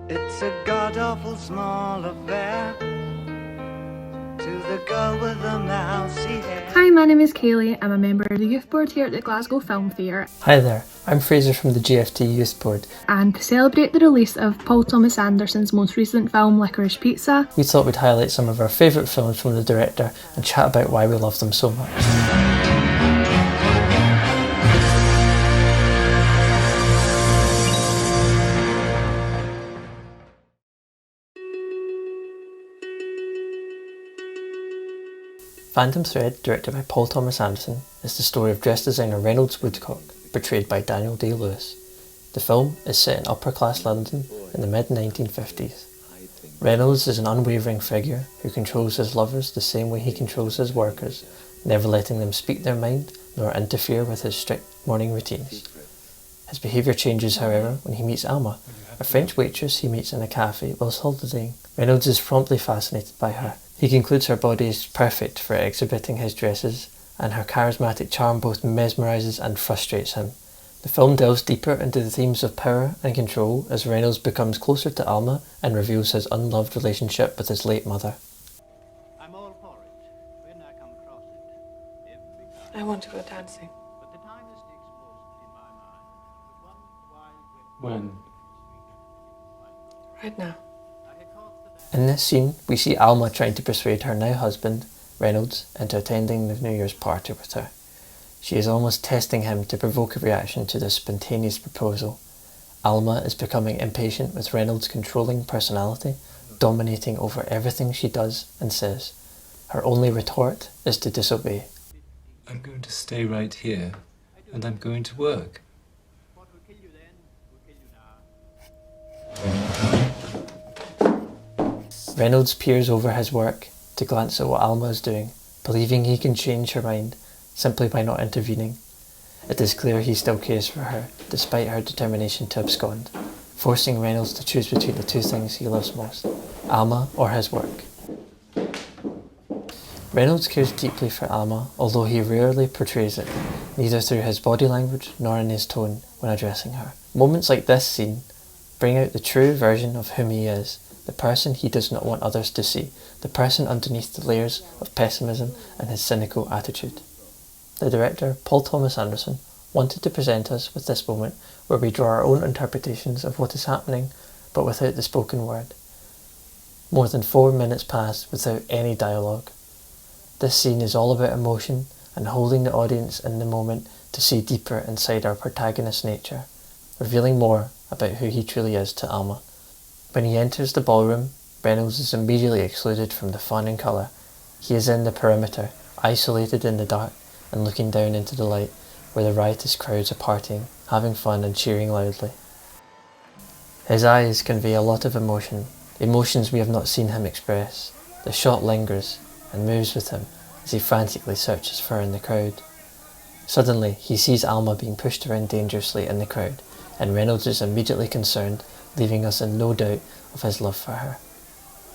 It's a god-awful small affair to the girl with the mousy hair. Hi, my name is Kayleigh. I'm a member of the Youth Board here at the Glasgow Film Fair. Hi there, I'm Fraser from the GFT Youth Board. And to celebrate the release of Paul Thomas Anderson's most recent film, Licorice Pizza, We thought we'd highlight some of our favourite films from the director and chat about why we love them so much. Phantom Thread, directed by Paul Thomas Anderson, is the story of dress designer Reynolds Woodcock, portrayed by Daniel Day-Lewis. The film is set in upper-class London in the mid-1950s. Reynolds is an unwavering figure who controls his lovers the same way he controls his workers, never letting them speak their mind nor interfere with his strict morning routines. His behaviour changes, however, when he meets Alma, a French waitress he meets in a cafe whilst holidaying. Reynolds is promptly fascinated by her. He concludes her body is perfect for exhibiting his dresses, and her charismatic charm both mesmerises and frustrates him. The film delves deeper into the themes of power and control as Reynolds becomes closer to Alma and reveals his unloved relationship with his late mother. I'm all for it, when I come across it. I want to go dancing. But the time is exposed in my mind. With one wild When? Right now. In this scene, we see Alma trying to persuade her now husband, Reynolds, into attending the New Year's party with her. She is almost testing him to provoke a reaction to this spontaneous proposal. Alma is becoming impatient with Reynolds' controlling personality, dominating over everything she does and says. Her only retort is to disobey. I'm going to stay right here, and I'm going to work. What will kill you then will kill you now. Reynolds peers over his work to glance at what Alma is doing, believing he can change her mind simply by not intervening. It is clear he still cares for her, despite her determination to abscond, forcing Reynolds to choose between the two things he loves most, Alma or his work. Reynolds cares deeply for Alma, although he rarely portrays it, neither through his body language nor in his tone when addressing her. Moments like this scene bring out the true version of whom he is, the person he does not want others to see, the person underneath the layers of pessimism and his cynical attitude. The director, Paul Thomas Anderson, wanted to present us with this moment where we draw our own interpretations of what is happening, but without the spoken word. More than 4 minutes pass without any dialogue. This scene is all about emotion and holding the audience in the moment to see deeper inside our protagonist's nature, revealing more about who he truly is to Alma. When he enters the ballroom, Reynolds is immediately excluded from the fun and colour. He is in the perimeter, isolated in the dark, and looking down into the light, where the riotous crowds are partying, having fun and cheering loudly. His eyes convey a lot of emotion, emotions we have not seen him express. The shot lingers and moves with him as he frantically searches for her in the crowd. Suddenly, he sees Alma being pushed around dangerously in the crowd, and Reynolds is immediately concerned, leaving us in no doubt of his love for her.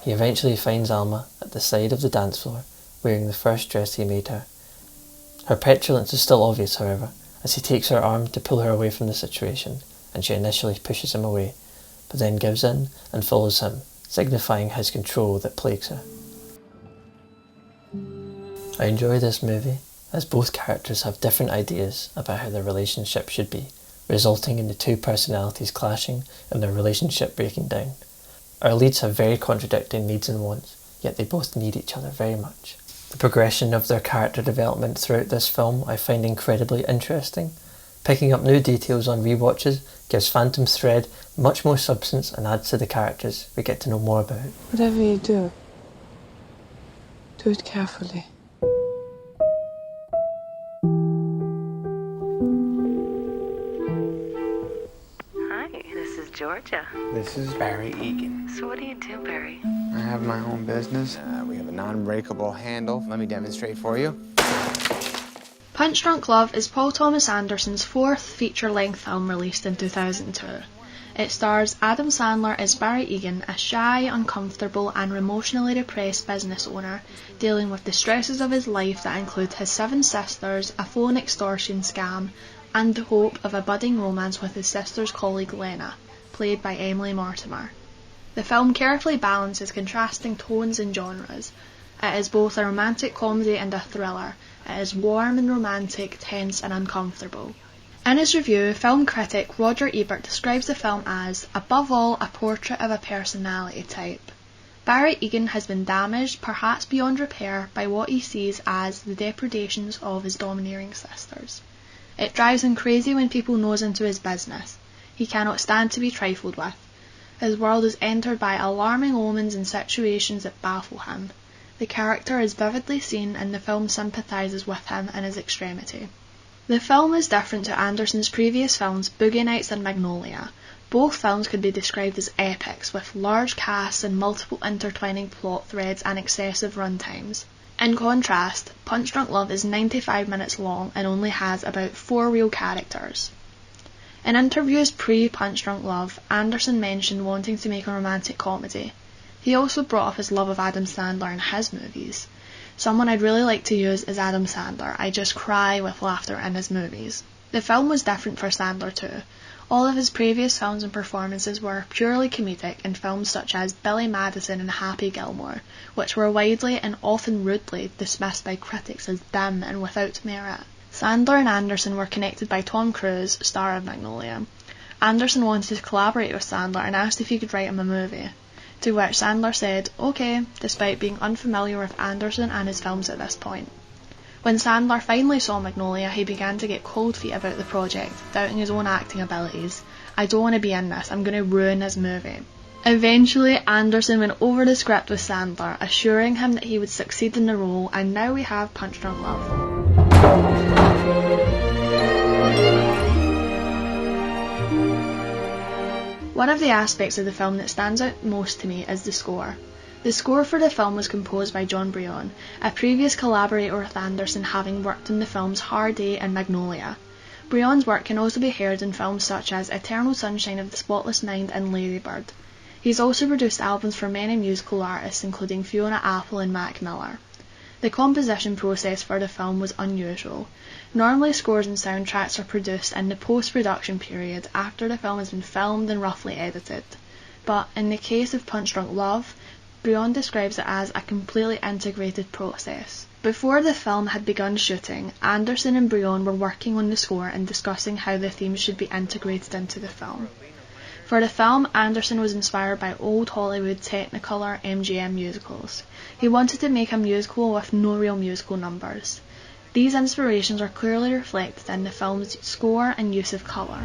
He eventually finds Alma at the side of the dance floor, wearing the first dress he made her. Her petulance is still obvious, however, as he takes her arm to pull her away from the situation, and she initially pushes him away, but then gives in and follows him, signifying his control that plagues her. I enjoy this movie, as both characters have different ideas about how their relationship should be, resulting in the two personalities clashing and their relationship breaking down. Our leads have very contradicting needs and wants, yet they both need each other very much. The progression of their character development throughout this film I find incredibly interesting. Picking up new details on rewatches gives Phantom Thread much more substance and adds to the characters we get to know more about. Whatever you do it carefully. Georgia. This is Barry Egan. So what do you do, Barry? I have my own business. We have a non-breakable handle. Let me demonstrate for you. Punch Drunk Love is Paul Thomas Anderson's fourth feature-length film released in 2002. It stars Adam Sandler as Barry Egan, a shy, uncomfortable and emotionally depressed business owner dealing with the stresses of his life that include his 7 sisters, a phone extortion scam, and the hope of a budding romance with his sister's colleague Lena, played by Emily Mortimer. The film carefully balances contrasting tones and genres. It is both a romantic comedy and a thriller. It is warm and romantic, tense and uncomfortable. In his review, film critic Roger Ebert describes the film as, above all, a portrait of a personality type. Barry Egan has been damaged, perhaps beyond repair, by what he sees as the depredations of his domineering sisters. It drives him crazy when people nose into his business. He cannot stand to be trifled with. His world is entered by alarming omens and situations that baffle him. The character is vividly seen and the film sympathises with him in his extremity. The film is different to Anderson's previous films Boogie Nights and Magnolia. Both films could be described as epics, with large casts and multiple intertwining plot threads and excessive runtimes. In contrast, Punch Drunk Love is 95 minutes long and only has about 4 real characters. In interviews pre-Punch Drunk Love, Anderson mentioned wanting to make a romantic comedy. He also brought up his love of Adam Sandler in his movies. Someone I'd really like to use is Adam Sandler. I just cry with laughter in his movies. The film was different for Sandler too. All of his previous films and performances were purely comedic in films such as Billy Madison and Happy Gilmore, which were widely and often rudely dismissed by critics as dim and without merit. Sandler and Anderson were connected by Tom Cruise, star of Magnolia. Anderson wanted to collaborate with Sandler and asked if he could write him a movie, to which Sandler said, okay, despite being unfamiliar with Anderson and his films at this point. When Sandler finally saw Magnolia, he began to get cold feet about the project, doubting his own acting abilities. I don't want to be in this, I'm going to ruin this movie. Eventually, Anderson went over the script with Sandler, assuring him that he would succeed in the role, and now we have Punch Drunk Love. One of the aspects of the film that stands out most to me is the score. The score for the film was composed by John Brion, a previous collaborator with Anderson, having worked on the films Hard Day and Magnolia. Brion's work can also be heard in films such as Eternal Sunshine of the Spotless Mind and Lady Bird. He's also produced albums for many musical artists, including Fiona Apple and Mac Miller. The composition process for the film was unusual. Normally, scores and soundtracks are produced in the post-production period after the film has been filmed and roughly edited. But in the case of Punch Drunk Love, Brion describes it as a completely integrated process. Before the film had begun shooting, Anderson and Brion were working on the score and discussing how the themes should be integrated into the film. For the film, Anderson was inspired by old Hollywood Technicolor MGM musicals. He wanted to make a musical with no real musical numbers. These inspirations are clearly reflected in the film's score and use of colour.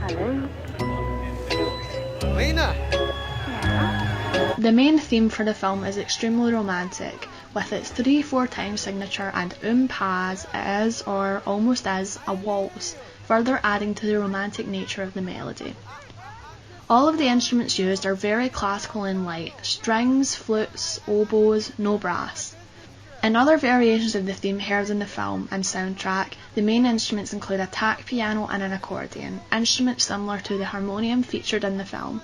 Hello. Lena! The main theme for the film is extremely romantic, with its 3/4 time signature and paz, it is, or almost is, a waltz, further adding to the romantic nature of the melody. All of the instruments used are very classical and light: strings, flutes, oboes, no brass. In other variations of the theme heard in the film and soundtrack, the main instruments include a tack piano and an accordion, instruments similar to the harmonium featured in the film.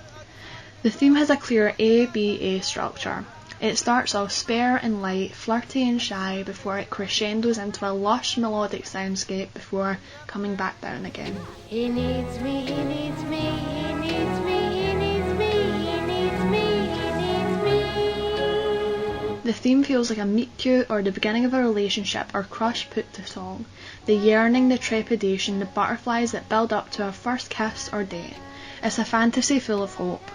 The theme has a clear A-B-A structure. It starts off spare and light, flirty and shy, before it crescendos into a lush melodic soundscape before coming back down again. He needs me, he needs me, he needs me, he needs me, he needs me, he needs me. The theme feels like a meet cute or the beginning of a relationship or crush put to song. The yearning, the trepidation, the butterflies that build up to a first kiss or date. It's a fantasy full of hope.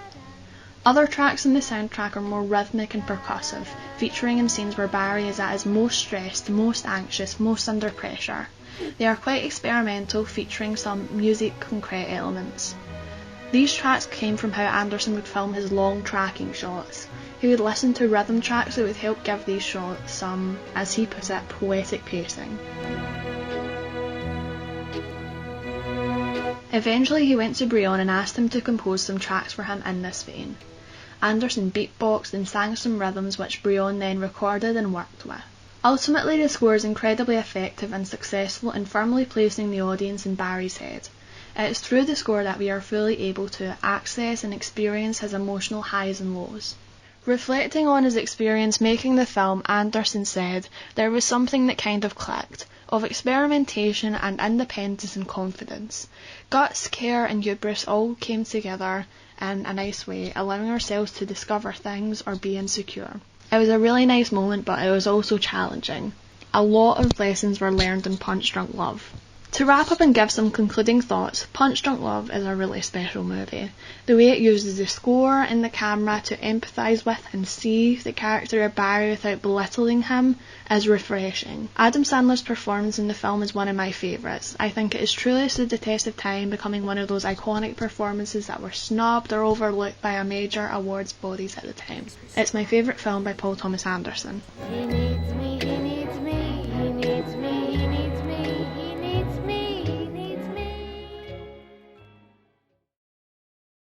Other tracks in the soundtrack are more rhythmic and percussive, featuring in scenes where Barry is at his most stressed, most anxious, most under pressure. They are quite experimental, featuring some music concrete elements. These tracks came from how Anderson would film his long tracking shots. He would listen to rhythm tracks that would help give these shots some, as he puts it, poetic pacing. Eventually he went to Brion and asked him to compose some tracks for him in this vein. Anderson beatboxed and sang some rhythms which Brion then recorded and worked with. Ultimately, the score is incredibly effective and successful in firmly placing the audience in Barry's head. It is through the score that we are fully able to access and experience his emotional highs and lows. Reflecting on his experience making the film, Anderson said, "There was something that kind of clicked, of experimentation and independence and confidence. Guts, care and hubris all came together in a nice way, allowing ourselves to discover things or be insecure. It was a really nice moment, but it was also challenging. A lot of lessons were learned in Punch Drunk Love. To wrap up and give some concluding thoughts, Punch Drunk Love is a really special movie. The way it uses the score and the camera to empathise with and see the character of Barry without belittling him is refreshing. Adam Sandler's performance in the film is one of my favourites. I think it is truly stood the test of time, becoming one of those iconic performances that were snubbed or overlooked by a major awards bodies at the time. It's my favourite film by Paul Thomas Anderson. He needs me, he needs